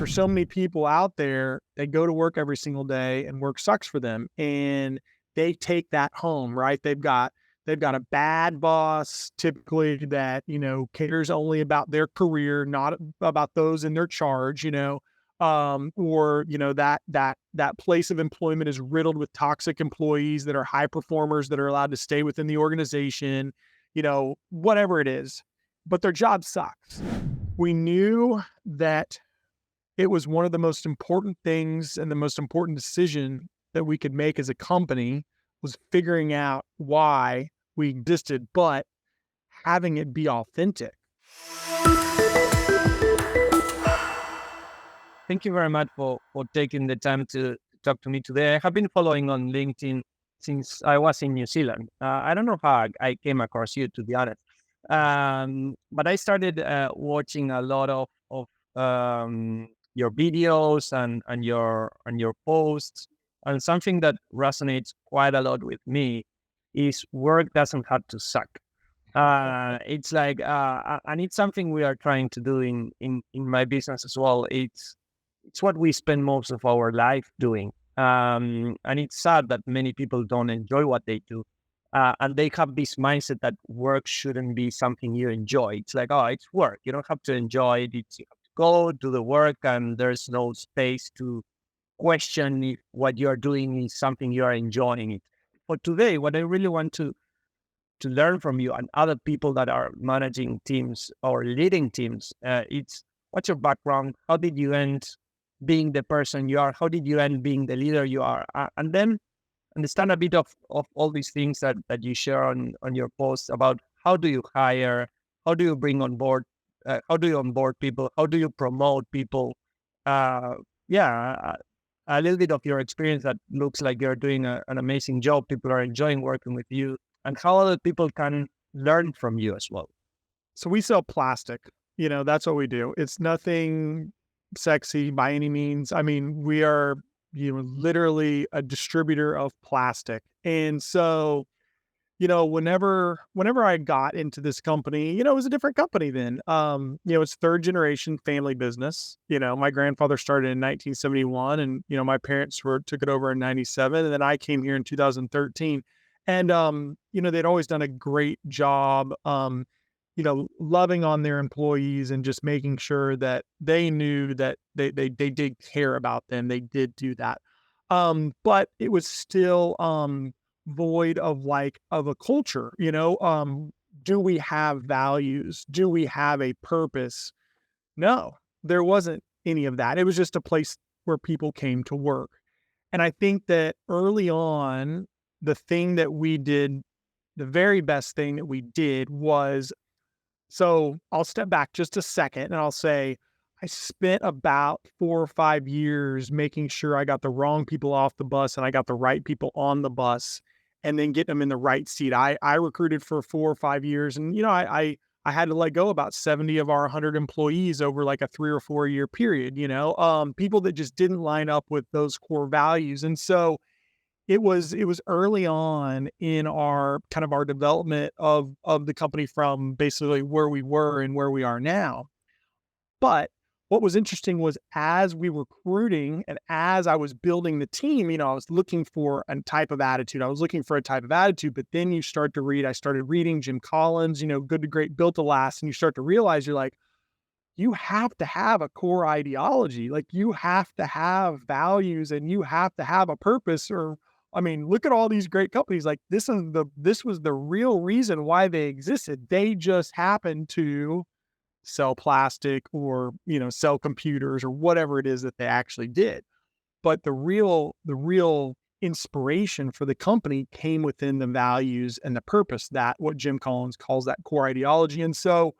for so many people out there, they go to work every single day and work sucks for them. And they take that home, right? They've got a bad boss typically that, cares only about their career, not about those in their charge, or, that place of employment is riddled with toxic employees that are high performers that are allowed to stay within the organization, whatever it is, but their job sucks. We knew that it was one of the most important things and the most important decision that we could make as a company was figuring out why we existed, but having it be authentic. Thank you very much for taking the time to talk to me today. I have been following on LinkedIn since I was in New Zealand. I don't know how I came across you, to be honest. But I started watching a lot of your videos and your posts. And something that resonates quite a lot with me is work doesn't have to suck. It's like, and it's something we are trying to do in my business as well. It's what we spend most of our life doing. And it's sad that many people don't enjoy what they do. And they have this mindset that work shouldn't be something you enjoy. It's like, oh, it's work. You don't have to enjoy it. You have to go do the work, and there's no space to question if what you're doing is something you are enjoying it. For today, what I really want to learn from you and other people that are managing teams or leading teams, it's what's your background? How did you end being the person you are? How did you end being the leader you are? And then understand a bit of all these things that you share on your posts about how do you hire, how do you bring on board, how do you onboard people, how do you promote people? Uh, yeah, a little bit of your experience that looks like you're doing an amazing job. People are enjoying working with you, and how other people can learn from you as well. So we sell plastic, that's what we do. It's nothing sexy by any means. I mean, we are, literally a distributor of plastic. And so, whenever I got into this company, it was a different company then. It's third generation family business. My grandfather started in 1971 and, my parents took it over in 97. And then I came here in 2013. And, they'd always done a great job, loving on their employees and just making sure that they knew that they did care about them. They did do that. But it was still, void of a culture, do we have values? Do we have a purpose? No, there wasn't any of that. It was just a place where people came to work. And I think that early on, the thing that we did, the very best thing that we did was, so I'll step back just a second and I'll say, I spent about 4 or 5 years making sure I got the wrong people off the bus and I got the right people on the bus and then getting them in the right seat. I recruited for 4 or 5 years and, I had to let go about 70 of our 100 employees over like a 3 or 4 year period, people that just didn't line up with those core values. And so it was early on in our kind of our development of the company from basically where we were and where we are now. But what was interesting was as we were recruiting and as I was building the team, I was looking for a type of attitude. I was looking for a type of attitude, but then you start to read, I started reading Jim Collins, Good to Great, Built to Last, and you start to realize you're like, you have to have a core ideology. Like you have to have values and you have to have a purpose or I mean, look at all these great companies. Like this was the real reason why they existed. They just happened to sell plastic or, sell computers or whatever it is that they actually did. But the real inspiration for the company came within the values and the purpose, that what Jim Collins calls that core ideology. And so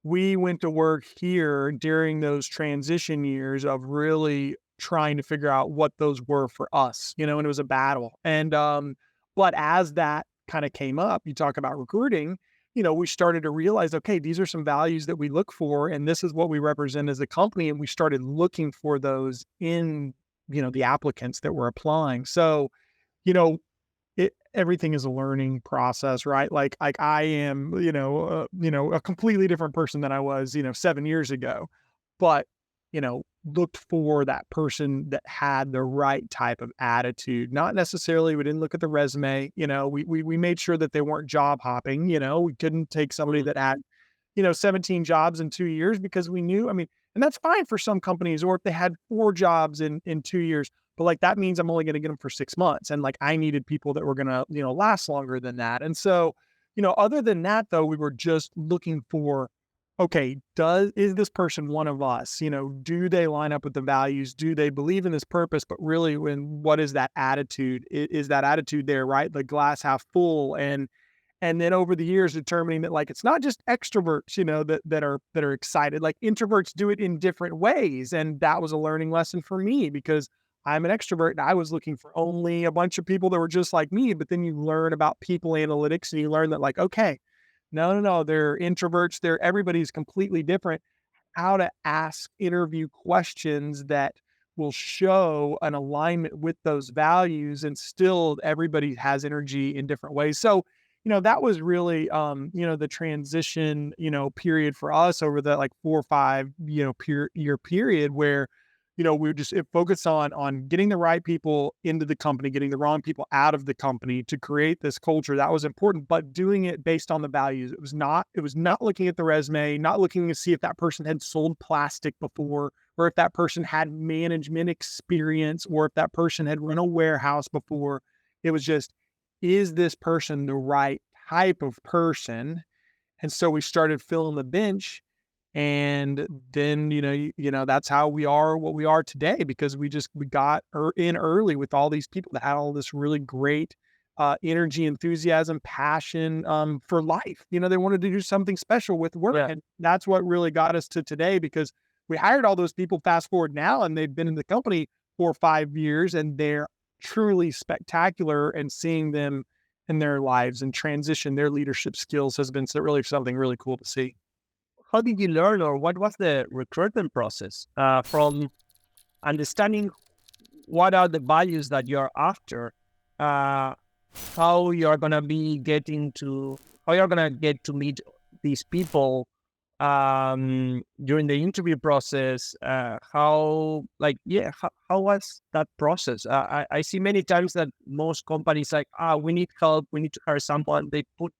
we went to work here during those transition years of really trying to figure out what those were for us, and it was a battle. And, but as that kind of came up, you talk about recruiting, we started to realize, okay, these are some values that we look for, and this is what we represent as a company. And we started looking for those in, the applicants that were applying. So, you know, everything is a learning process, right? Like I am, a completely different person than I was, 7 years ago. But looked for that person that had the right type of attitude. Not necessarily, we didn't look at the resume. We made sure that they weren't job hopping. We couldn't take somebody Mm. that had 17 jobs in 2 years, because we knew, I mean, and that's fine for some companies, or if they had 4 jobs in 2 years, but like that means I'm only going to get them for 6 months. And like I needed people that were going to, last longer than that. And so, other than that, though, we were just looking for, okay, is this person one of us? Do they line up with the values? Do they believe in this purpose? But really, what is that attitude? Is that attitude there, right? The glass half full. And then over the years determining that, like, it's not just extroverts, that are excited. Like, introverts do it in different ways. And that was a learning lesson for me, because I'm an extrovert and I was looking for only a bunch of people that were just like me. But then you learn about people analytics and you learn that, like, okay, no, no, no, they're introverts. Everybody's completely different. How to ask interview questions that will show an alignment with those values, and still everybody has energy in different ways. So, that was really, the transition, period for us over the like 4 or 5, year period where, we just focus on getting the right people into the company, getting the wrong people out of the company to create this culture. That was important, but doing it based on the values. It was not looking at the resume, not looking to see if that person had sold plastic before, or if that person had management experience, or if that person had run a warehouse before. It was just, is this person the right type of person? And so we started filling the bench. And then, that's how we are what we are today, because we got in early with all these people that had all this really great energy, enthusiasm, passion for life. They wanted to do something special with work. Yeah. And that's what really got us to today, because we hired all those people. Fast forward now, and they've been in the company 4 or 5 years, and they're truly spectacular. And seeing them in their lives and transition their leadership skills has been really something really cool to see. How did you learn, or what was the recruitment process from understanding what are the values that you're after, uh, how you're gonna be getting to, how you're gonna get to meet these people during the interview process? How was that process? I see many times that most companies like, we need help, we need to hire someone. They put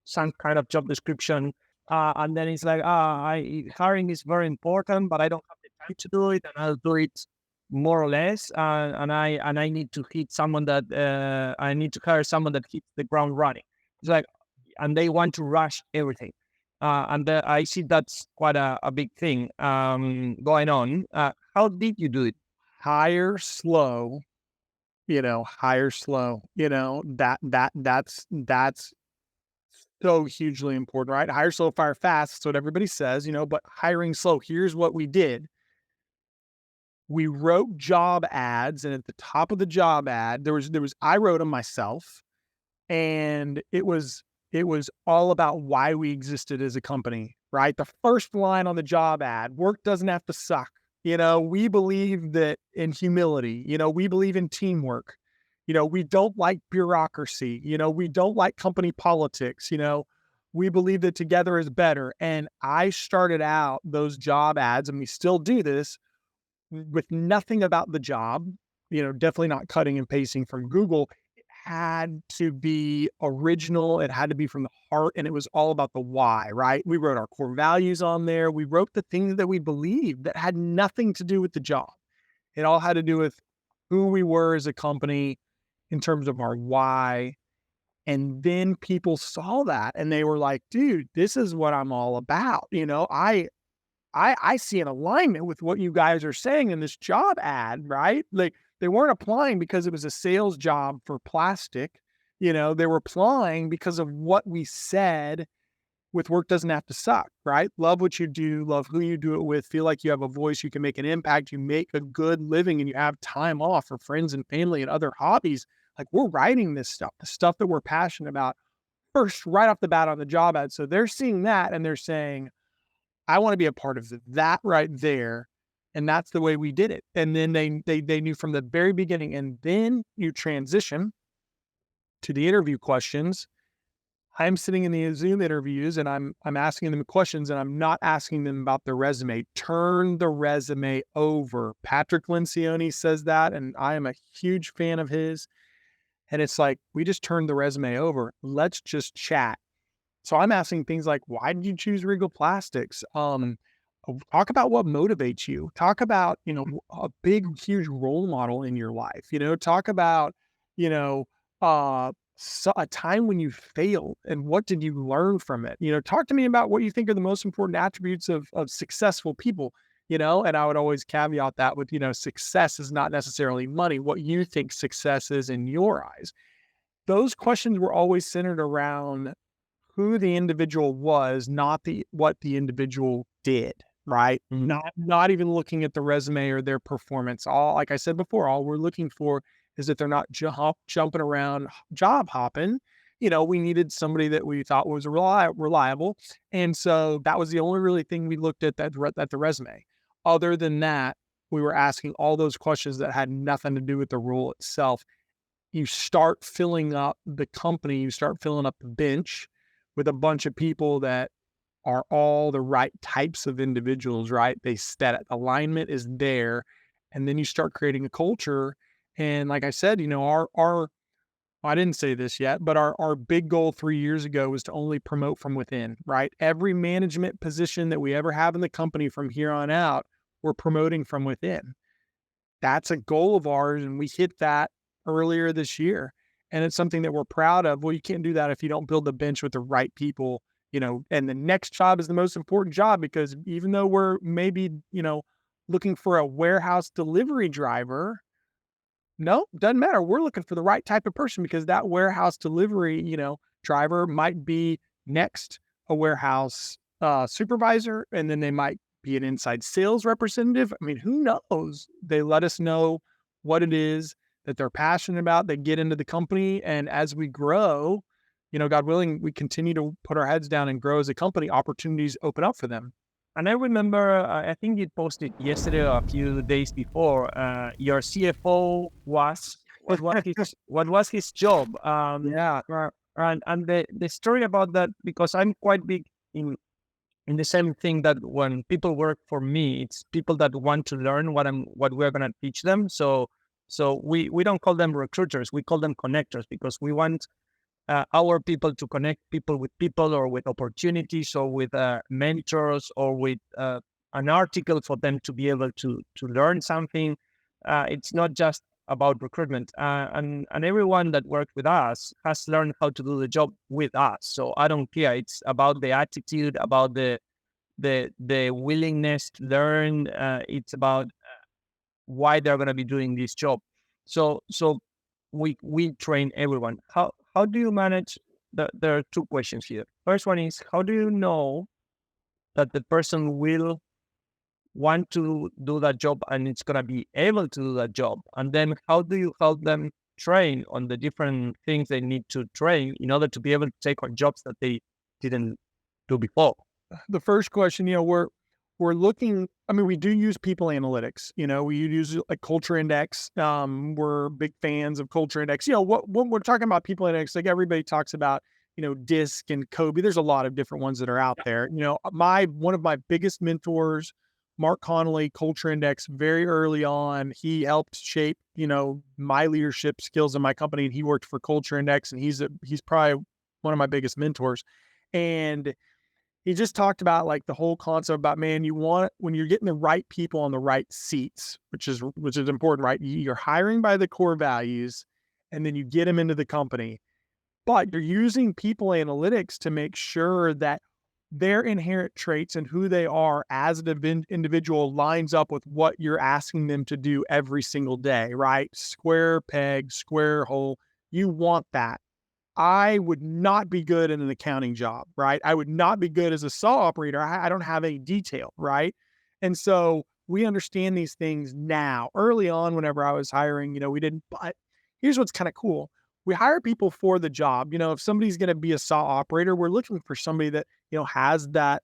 some kind of job description, and then it's like, hiring is very important, but I don't have the time to do it, and I'll do it more or less. And I need to hit someone that I need to hire someone that hits the ground running. It's like, and they want to rush everything. I see that's quite a big thing going on. How did you do it? Hire slow, hire slow, that's so hugely important, right? Hire slow, fire fast. That's what everybody says, but hiring slow. Here's what we did. We wrote job ads, and at the top of the job ad, I wrote them myself, and it was all about why we existed as a company, right? The first line on the job ad: work doesn't have to suck. We believe that in humility, we believe in teamwork. We don't like bureaucracy. We don't like company politics. We believe that together is better. And I started out those job ads, and we still do this, with nothing about the job, definitely not cutting and pasting from Google. It had to be original. It had to be from the heart. And it was all about the why, right? We wrote our core values on there. We wrote the things that we believed that had nothing to do with the job. It all had to do with who we were as a company in terms of our why. And then people saw that and they were like, dude, this is what I'm all about. I see an alignment with what you guys are saying in this job ad, right? Like, they weren't applying because it was a sales job for plastic. They were applying because of what we said with work doesn't have to suck, right? Love what you do, love who you do it with, feel like you have a voice, you can make an impact, you make a good living, and you have time off for friends and family and other hobbies. Like, we're writing this stuff, the stuff that we're passionate about, first, right off the bat on the job ad. So they're seeing that and they're saying, I want to be a part of that right there. And that's the way we did it. And then they knew from the very beginning. And then you transition to the interview questions. I'm sitting in the Zoom interviews and I'm asking them questions and I'm not asking them about their resume. Turn the resume over. Patrick Lencioni says that, and I am a huge fan of his. And it's like, we just turned the resume over. Let's just chat. So I'm asking things like, why did you choose Regal Plastics? Talk about what motivates you. Talk about, a big, huge role model in your life. Talk about, you know, a time when you failed and what did you learn from it. Talk to me about what you think are the most important attributes of successful people. And I would always caveat that with, success is not necessarily money. What you think success is in your eyes. Those questions were always centered around who the individual was, not the what the individual did, right? Mhm. Not even looking at the resume or their performance. All like I said before, all we're looking for is that they're not jumping around job hopping. We needed somebody that we thought was reliable, and so that was the only really thing we looked at the resume. Other than that, we were asking all those questions that had nothing to do with the role itself. You start filling up the company, you start filling up the bench with a bunch of people that are all the right types of individuals, right? That alignment is there. And then you start creating a culture. And like I said, our I didn't say this yet, but our big goal 3 years ago was to only promote from within, right? Every management position that we ever have in the company from here on out, we're promoting from within. That's a goal of ours, and we hit that earlier this year. And it's something that we're proud of. Well, you can't do that if you don't build the bench with the right people, and the next job is the most important job because even though we're maybe, looking for a warehouse delivery driver, no, doesn't matter. We're looking for the right type of person because that warehouse delivery, driver might be next a warehouse supervisor, and then they might be an inside sales representative. I mean, who knows? They let us know what it is that they're passionate about. They get into the company, and as we grow, God willing, we continue to put our heads down and grow as a company. Opportunities open up for them. And I remember, I think you posted yesterday or a few days before. Your CFO was what was his job? Yeah. And the story about that, because I'm quite big in the same thing, that when people work for me, it's people that want to learn what we're gonna teach them. So we don't call them recruiters, we call them connectors, because we want our people to connect people with people, or with opportunities, or with mentors, or with an article for them to be able to learn something. It's not just about recruitment, and everyone that worked with us has learned how to do the job with us. So I don't care. It's about the attitude, about the willingness to learn. It's about why they're going to be doing this job. So we train everyone. How do you manage? There are two questions here. First one is, how do you know that the person will want to do that job and it's going to be able to do that job? And then how do you help them train on the different things they need to train in order to be able to take on jobs that they didn't do before? The first question, we're looking. I mean, we do use people analytics. We use like Culture Index. We're big fans of Culture Index. What when we're talking about people index, like everybody talks about, DISC and Kobe. There's a lot of different ones that are out there. My one of my biggest mentors, Mark Connolly, Culture Index, very early on, he helped shape, my leadership skills in my company, and he worked for Culture Index, and he's probably one of my biggest mentors. And he just talked about like the whole concept about, man, you want when you're getting the right people on the right seats, which is important, right? You're hiring by the core values, and then you get them into the company, but you're using people analytics to make sure that their inherent traits and who they are as an individual lines up with what you're asking them to do every single day, right? Square peg, square hole. You want that. I would not be good in an accounting job, right? I would not be good as a saw operator. I don't have any detail, right? And so we understand these things now. Early on, whenever I was hiring, we didn't. But here's what's kind of cool: we hire people for the job. If somebody's going to be a saw operator, we're looking for somebody that has that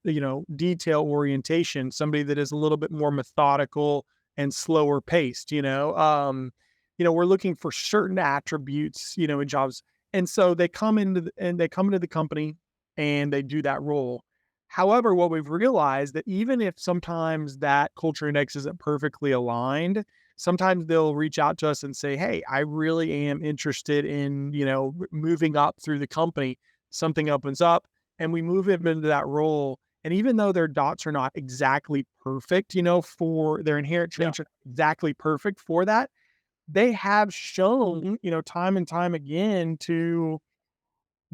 detail orientation, somebody that is a little bit more methodical and slower paced. We're looking for certain attributes, in jobs. And so they come into the company and they do that role. However, what we've realized that even if sometimes that culture index isn't perfectly aligned, sometimes they'll reach out to us and say, "Hey, I really am interested in, moving up through the company." Something opens up and we move them into that role. And even though their dots are not exactly perfect, for their inherent Yeah. traits are exactly perfect for that, they have shown, time and time again to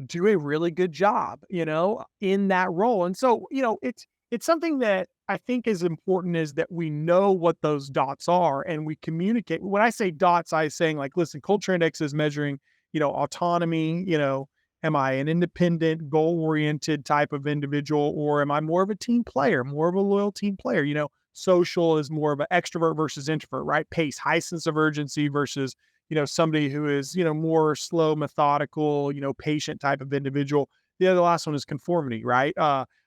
do a really good job, in that role. And so, it's something that I think is important is that we know what those dots are and we communicate. When I say dots, I saying like, listen, culture index is measuring, autonomy, am I an independent, goal-oriented type of individual, or am I more of a team player, more of a loyal team player? Social is more of an extrovert versus introvert, right? Pace, high sense of urgency versus somebody who is, more slow, methodical, patient type of individual. The other last one is conformity, right?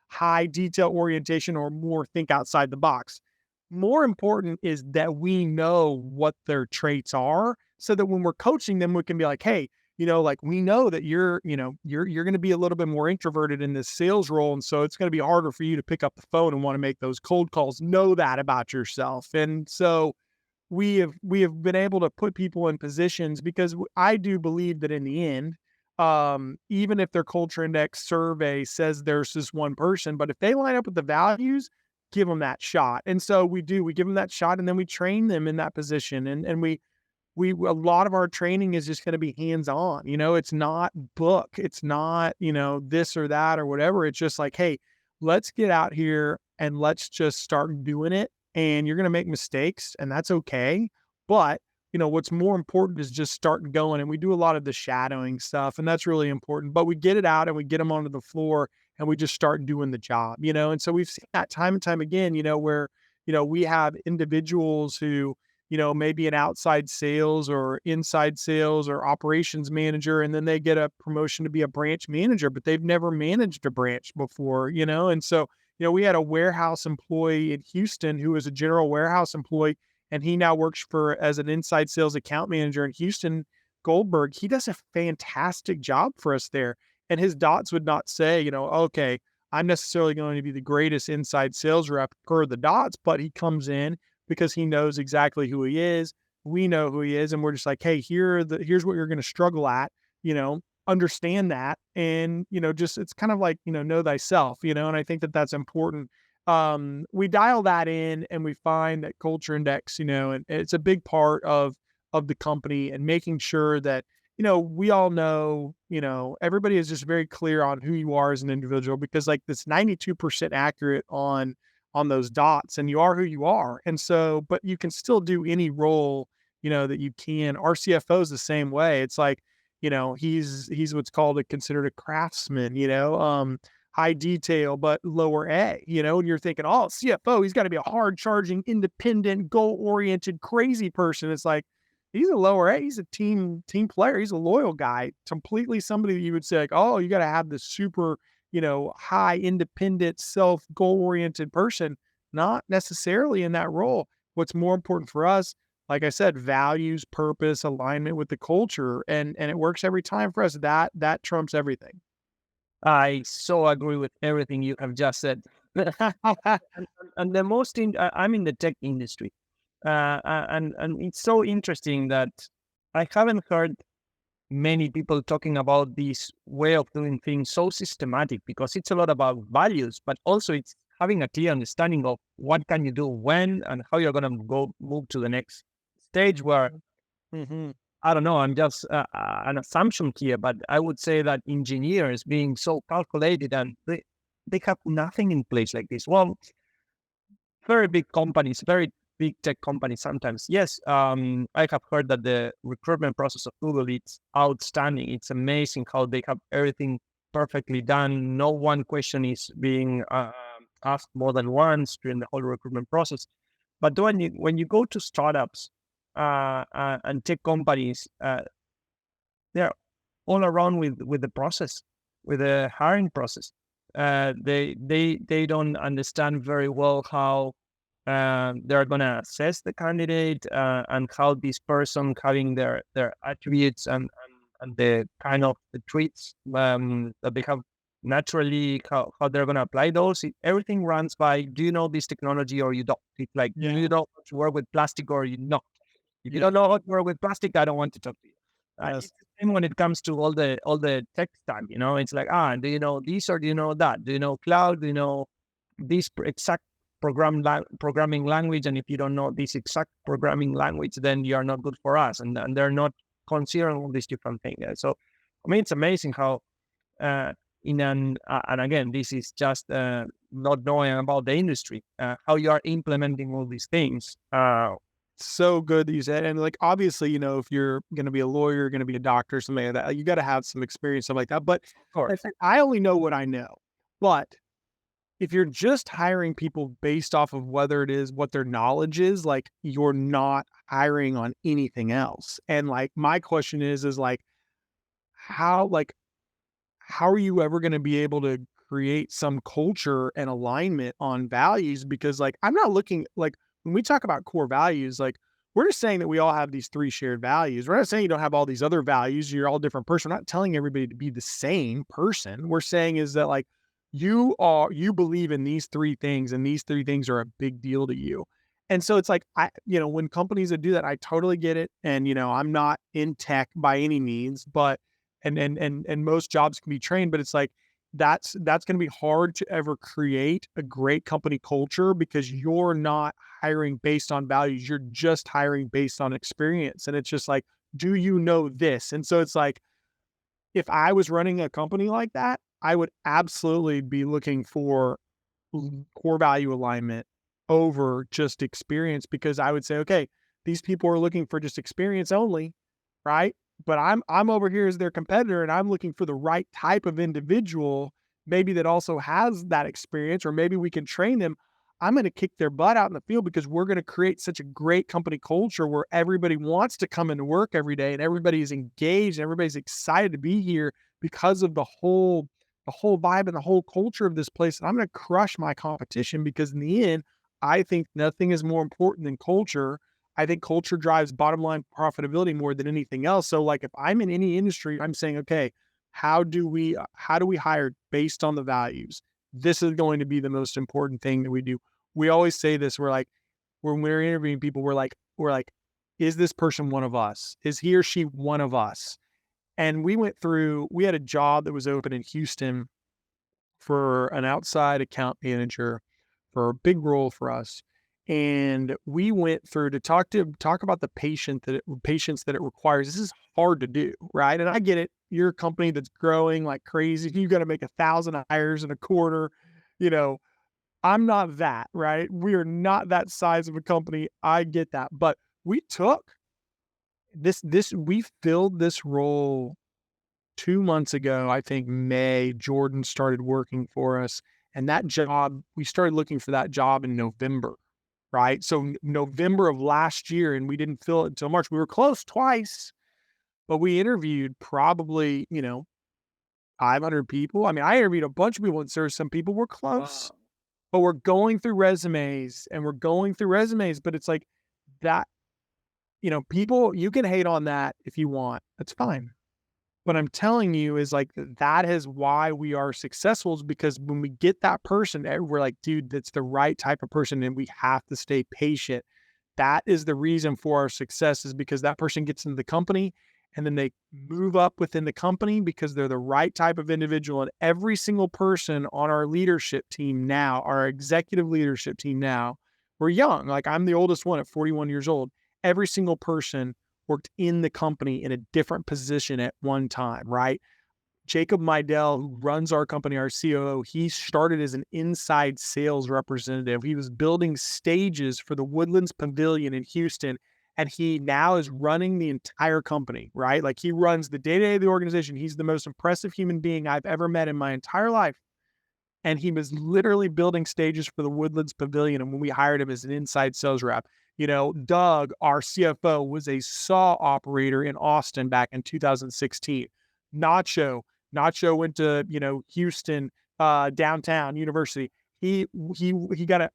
High detail orientation or more think outside the box. More important is that we know what their traits are so that when we're coaching them, we can be like, hey, like we know that you're going to be a little bit more introverted in this sales role. And so it's going to be harder for you to pick up the phone and want to make those cold calls. Know that about yourself. And so we have been able to put people in positions because I do believe that in the end, even if their culture index survey says there's this one person, but if they line up with the values, give them that shot. And so we give them that shot and then we train them in that position. And we a lot of our training is just going to be hands on. It's not book. It's not, this or that or whatever. It's just like, hey, let's get out here and let's just start doing it. And you're going to make mistakes and that's okay. But, what's more important is just starting going. And we do a lot of the shadowing stuff and that's really important. But we get it out and we get them onto the floor and we just start doing the job, And so we've seen that time and time again, where, we have individuals who, maybe an outside sales or inside sales or operations manager, and then they get a promotion to be a branch manager, but they've never managed a branch before, And so, we had a warehouse employee in Houston who was a general warehouse employee, and he now works for as an inside sales account manager in Houston, Goldberg. He does a fantastic job for us there. And his dots would not say, okay, I'm necessarily going to be the greatest inside sales rep per the dots, but he comes in because he knows exactly who he is. We know who he is, and we're just like, hey, here's what you're going to struggle at. Understand that, and just it's kind of like know thyself. And I think that that's important. We dial that in, and we find that culture index, and it's a big part of the company, and making sure that we all know, everybody is just very clear on who you are as an individual because like this 92% accurate on those dots and you are who you are. And so, but you can still do any role, that you can. Our CFO is the same way. It's like, he's what's called considered a craftsman, high detail, but lower A, and you're thinking, oh, CFO, he's got to be a hard charging, independent, goal oriented, crazy person. It's like, he's a lower A. He's a team player. He's a loyal guy. Completely somebody that you would say like, oh, you got to have this super, high independent, self goal oriented person. Not necessarily in that role. What's more important for us, like I said, values, purpose, alignment with the culture, and it works every time for us. That trumps everything. I so agree with everything you have just said. And the most I'm in the tech industry, and it's so interesting that I haven't heard many people talking about this way of doing things so systematic because it's a lot about values, but also it's having a clear understanding of what can you do when and how you're going to go move to the next stage where Hmm. I don't know, I'm just an assumption here, but I would say that engineers being so calculated and they have nothing in place like this. Well, very big companies, very big tech companies sometimes. Yes, I have heard that the recruitment process of Google it's outstanding. It's amazing how they have everything perfectly done. No one question is being asked more than once during the whole recruitment process. But when you go to startups and tech companies, they're all around with the process, with the hiring process. They don't understand very well how they're gonna assess the candidate and how this person having their attributes and the kind of the treats that they have naturally, how they're going to apply those. Everything runs by, do you know this technology or you don't? It's like, do Yeah. you know how to work with plastic or you not? If you Yeah. don't know how to work with plastic, I don't want to talk to you. Yes. It's the same when it comes to all the tech stack. It's like, do you know this or do you know that? Do you know cloud? Do you know this exact programming language? And if you don't know this exact programming language, then you are not good for us. And they're not considering all these different things. So, I mean, it's amazing how uh, and again, this is just not knowing about the industry, how you are implementing all these things. So good that you said, and like obviously, if you're going to be a lawyer, going to be a doctor, something like that, you got to have some experience, something like that. But Of course. I only know what I know. But if you're just hiring people based off of whether it is what their knowledge is, like you're not hiring on anything else. And like my question is like how like how are you ever going to be able to create some culture and alignment on values? Because like I'm not looking like when we talk about core values, like we're just saying that we all have these three shared values. We're not saying you don't have all these other values. You're all different person. We're not telling everybody to be the same person. We're saying is that like you believe in these three things and these three things are a big deal to you. And so it's like when companies that do that, I totally get it. And I'm not in tech by any means, but and most jobs can be trained, but it's like that's going to be hard to ever create a great company culture because you're not hiring based on values. You're just hiring based on experience. And it's just like, do you know this? And so it's like, if I was running a company like that, I would absolutely be looking for core value alignment over just experience because I would say, okay, these people are looking for just experience only, right? But I'm over here as their competitor and I'm looking for the right type of individual, maybe that also has that experience, or maybe we can train them. I'm going to kick their butt out in the field because we're going to create such a great company culture where everybody wants to come into work every day and everybody is engaged and everybody's excited to be here because of the whole vibe and the whole culture of this place. And I'm going to crush my competition because in the end, I think nothing is more important than culture. I think culture drives bottom line profitability more than anything else. So like if I'm in any industry, I'm saying, okay, how do we hire based on the values? This is going to be the most important thing that we do. We always say this, we're like, when we're interviewing people, we're like, is this person one of us? Is he or she one of us? And we had a job that was open in Houston for an outside account manager for a big role for us. And we went through to talk about the patients that it requires. This is hard to do, right? And I get it. You're a company that's growing like crazy. You got to make 1,000 hires in a quarter. You know, I'm not that, right? We are not that size of a company. I get that. But we took we filled this role 2 months ago. I think May, Jordan started working for us, and that job, we started looking for that job in November, right? So November of last year, and we didn't fill it until March. We were close twice, but we interviewed probably, 500 people. I mean, I interviewed a bunch of people, and so some people were close, Wow. but we're going through resumes and we're going through resumes, but it's like that, people, you can hate on that if you want. That's fine. What I'm telling you is like that is why we are successful, is because when we get that person, we're like, dude, that's the right type of person, and we have to stay patient. That is the reason for our success, is because that person gets into the company and then they move up within the company because they're the right type of individual. And every single person on our leadership team now, our executive leadership team now, we're young. Like I'm the oldest one at 41 years old. Every single person worked in the company in a different position at one time, right? Jacob Meidel, who runs our company, our COO, he started as an inside sales representative. He was building stages for the Woodlands Pavilion in Houston, and he now is running the entire company, right? Like he runs the day-to-day of the organization. He's the most impressive human being I've ever met in my entire life. And he was literally building stages for the Woodlands Pavilion. And when we hired him as an inside sales rep, Doug, our CFO, was a saw operator in Austin back in 2016. Nacho, Nacho went to Houston, downtown University. He got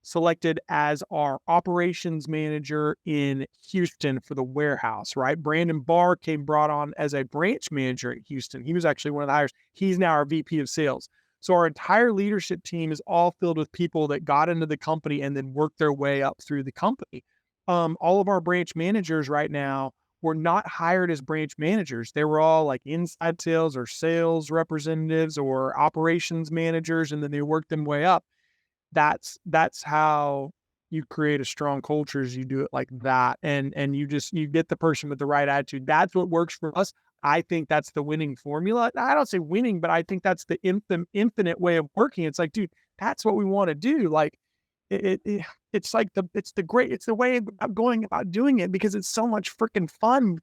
selected as our operations manager in Houston for the warehouse, right? Brandon Barr came brought on as a branch manager at Houston. He was actually one of the hires. He's now our VP of sales. So our entire leadership team is all filled with people that got into the company and then worked their way up through the company. All of our branch managers right now were not hired as branch managers. They were all like inside sales or sales representatives or operations managers, and then they worked them way up. That's how you create a strong culture, is you do it like that. And you get the person with the right attitude. That's what works for us. I think that's the winning formula. I don't say winning, but I think that's the infinite way of working. It's like, dude, that's what we want to do. Like it's like it's the way of going about doing it, because it's so much freaking fun,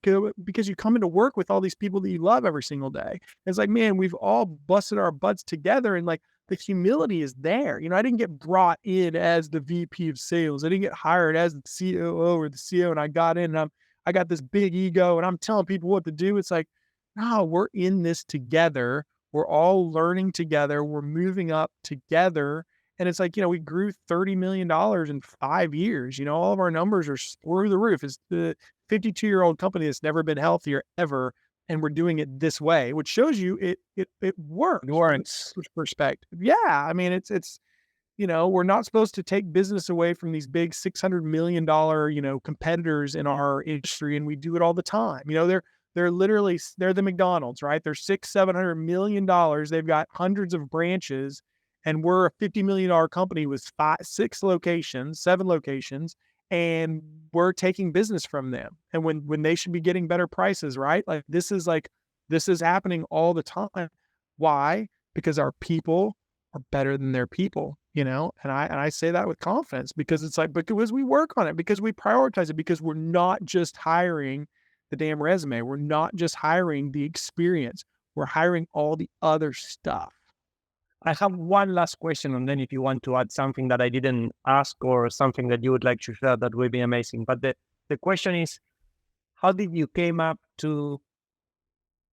because you come into work with all these people that you love every single day. It's like, man, we've all busted our butts together, and like the humility is there. I didn't get brought in as the VP of sales. I didn't get hired as the COO or the CEO, and I got in and I got this big ego and I'm telling people what to do. It's like, no, we're in this together. We're all learning together. We're moving up together. And it's like, we grew $30 million in 5 years. All of our numbers are through the roof. It's the 52-year-old company that's never been healthier ever. And we're doing it this way, which shows you it It works from works. a perspective. Yeah. I mean, we're not supposed to take business away from these big $600 million, competitors in our industry. And we do it all the time. They're literally, they're the McDonald's, right? They're $600-700 million. They've got hundreds of branches, and we're a $50 million company with 7 locations, and we're taking business from them. And when they should be getting better prices, right? This is happening all the time. Why? Because our people are better than their people, and I say that with confidence, because it's like, because we work on it, because we prioritize it, because we're not just hiring the damn resume. We're not just hiring the experience. We're hiring all the other stuff. I have one last question, and then if you want to add something that I didn't ask or something that you would like to share, that would be amazing. But the question is, how did you came up to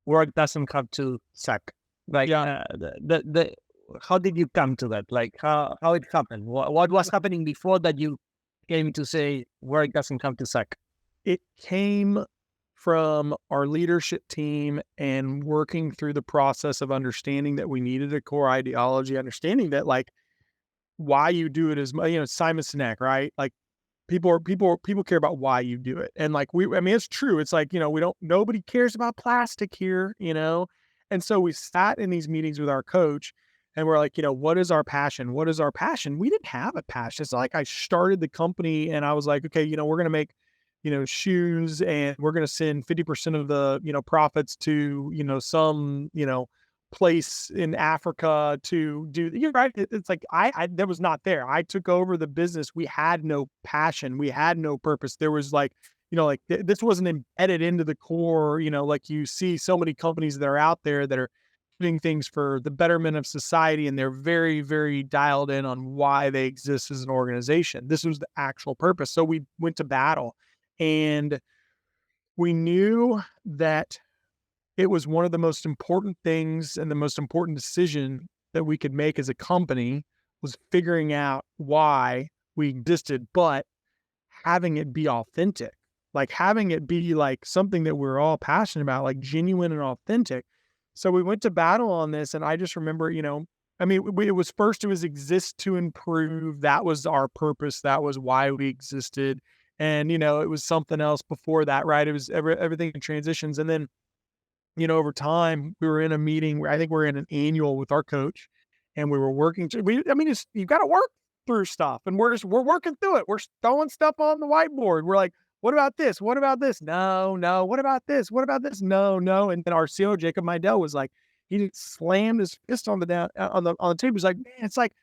work doesn't have to suck? Like Yeah. how did you come to that? Like how it happened? What was happening before that you came to say work doesn't have to suck? It came from our leadership team and working through the process of understanding that we needed a core ideology, understanding that, like, why you do it is, Simon Sinek, right? Like, people care about why you do it. And like, I mean, it's true. It's like, nobody cares about plastic here. And so we sat in these meetings with our coach, and we're like, what is our passion? What is our passion? We didn't have a passion. It's like, I started the company and I was like, okay, we're going to make, shoes, and we're going to send 50% of the, profits to, some, place in Africa to do. You're right. It's like, I that was not there. I took over the business. We had no passion. We had no purpose. There was like, this wasn't embedded into the core. Like, you see so many companies that are out there that are doing things for the betterment of society, and they're very, very dialed in on why they exist as an organization. This was the actual purpose. So we went to battle, and we knew that it was one of the most important things and the most important decision that we could make as a company, was figuring out why we existed, but having it be authentic, like having it be like something that we're all passionate about, like genuine and authentic. So we went to battle on this. And I just remember, I mean, it was exist to improve. That was our purpose. That was why we existed. And, it was something else before that, right? It was everything in transitions. And then, over time, we were in a meeting where I think we're in an annual with our coach, and we were working through, you've got to work through stuff, and we're working through it. We're throwing stuff on the whiteboard. We're like, what about this? What about this? No, no. What about this? What about this? No, no. And then our CEO, Jacob Meidel, was like, he just slammed his fist on the on the table. He's like, man, it's like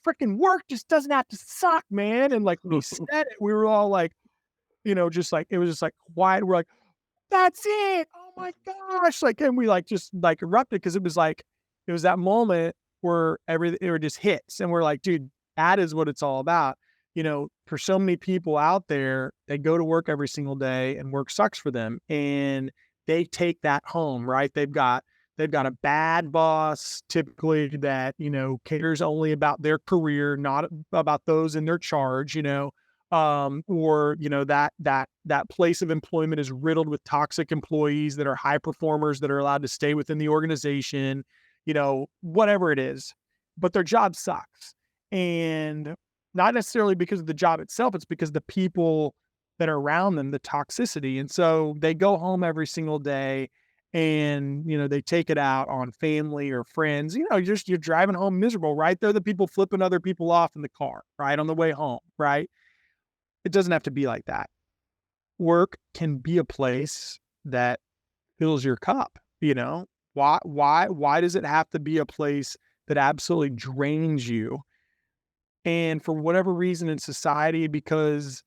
freaking work just doesn't have to suck, man. And like, when he said it, we were all like, just like, it was just like quiet. We're like, that's it. Oh my gosh. Like, and we like just like erupted, because it was that moment where it just hits. And we're like, dude, that is what it's all about. For so many people out there, they go to work every single day and work sucks for them. And they take that home, right? They've got a bad boss, typically that, cares only about their career, not about those in their charge, or, that place of employment is riddled with toxic employees that are high performers that are allowed to stay within the organization, whatever it is, but their job sucks. And not necessarily because of the job itself, it's because the people that are around them, the toxicity. And so they go home every single day and, they take it out on family or friends. You're driving home miserable, right? They're the people flipping other people off in the car, right? On the way home, right? It doesn't have to be like that. Work can be a place that fills your cup, why does it have to be a place that absolutely drains you? And for whatever reason in society, because,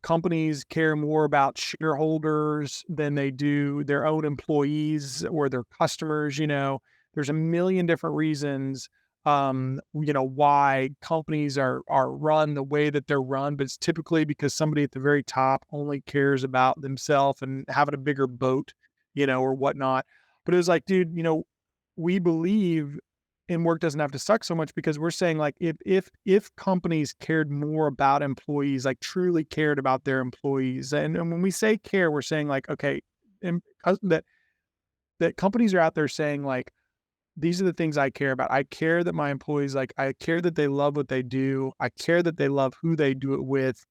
companies care more about shareholders than they do their own employees or their customers, there's a million different reasons, why companies are run the way that they're run, but it's typically because somebody at the very top only cares about themselves and having a bigger boat, or whatnot. But it was like, dude, we believe and work doesn't have to suck so much because we're saying like if companies cared more about employees, like truly cared about their employees, and when we say care, we're saying like, okay, and that companies are out there saying like, these are the things I care about. I care that my employees, like, I care that they love what they do. I care that they love who they do it with.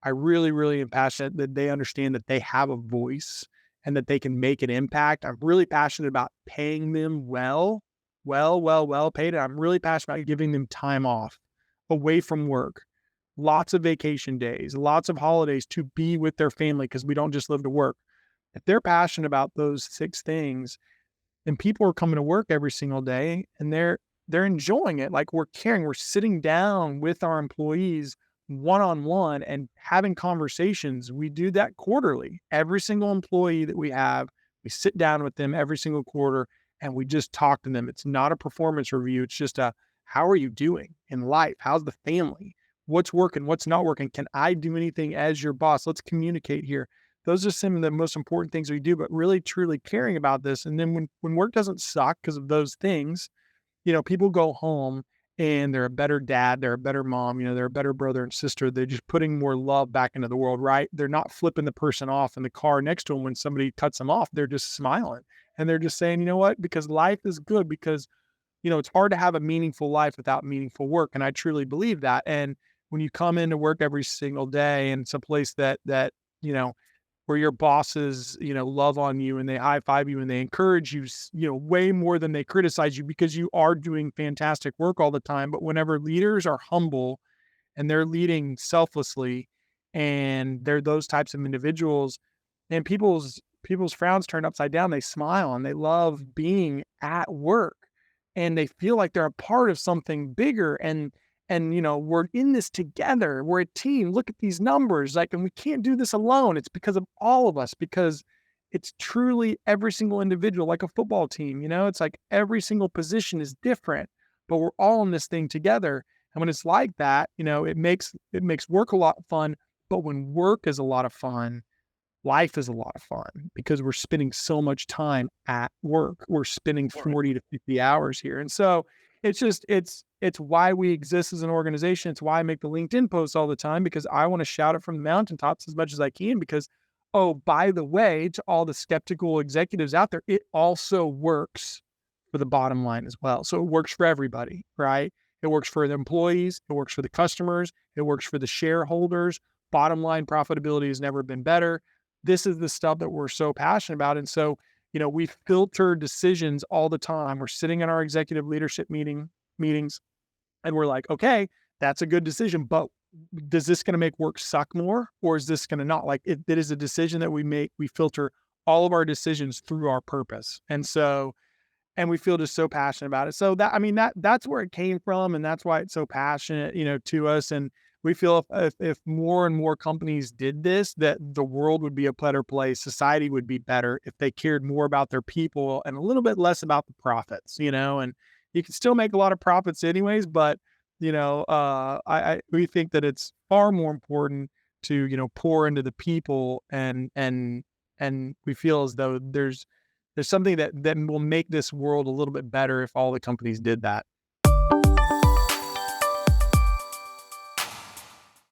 I really, really am passionate that they understand that they have a voice and that they can make an impact. I'm really passionate about paying them well paid. And I'm really passionate about giving them time off away from work, lots of vacation days, lots of holidays to be with their family because we don't just live to work. If they're passionate about those 6 things, and people are coming to work every single day and they're enjoying it. Like we're caring, we're sitting down with our employees one on one and having conversations. We do that quarterly. Every single employee that we have, we sit down with them every single quarter and we just talk to them. It's not a performance review. It's just a, how are you doing in life? How's the family? What's working? What's not working? Can I do anything as your boss? Let's communicate here. Those are some of the most important things we do, but really truly caring about this. And then when work doesn't suck because of those things, people go home and they're a better dad, they're a better mom, they're a better brother and sister. They're just putting more love back into the world, right? They're not flipping the person off in the car next to them when somebody cuts them off. They're just smiling and they're just saying, you know what? Because life is good because, it's hard to have a meaningful life without meaningful work. And I truly believe that. And when you come into work every single day and it's a place that, where your bosses, love on you and they high five you and they encourage you, way more than they criticize you because you are doing fantastic work all the time. But whenever leaders are humble and they're leading selflessly and they're those types of individuals, and people's frowns turn upside down, they smile and they love being at work and they feel like they're a part of something bigger. And we're in this together, we're a team, look at these numbers, like, and we can't do this alone. It's because of all of us, because it's truly every single individual, like a football team. It's like every single position is different, but we're all in this thing together. And when it's like that, it makes work a lot of fun. But when work is a lot of fun, life is a lot of fun because we're spending so much time at work. We're spending 40 to 50 hours here. And so it's why we exist as an organization. It's why I make the LinkedIn posts all the time, because I want to shout it from the mountaintops as much as I can, because, oh, by the way, to all the skeptical executives out there, it also works for the bottom line as well. So it works for everybody, right? It works for the employees. It works for the customers. It works for the shareholders. Bottom line profitability has never been better. This is the stuff that we're so passionate about. And so, we filter decisions all the time. We're sitting in our executive leadership meetings and we're like, okay, that's a good decision, but does this going to make work suck more, or is this going to not? Like, it is a decision that we make. We filter all of our decisions through our purpose. And we feel just so passionate about it. So that's where it came from. And that's why it's so passionate, to us. And we feel if more and more companies did this, that the world would be a better place. Society would be better if they cared more about their people and a little bit less about the profits, and you can still make a lot of profits anyways, but, we think that it's far more important to, pour into the people, and we feel as though there's There's something that will make this world a little bit better if all the companies did that.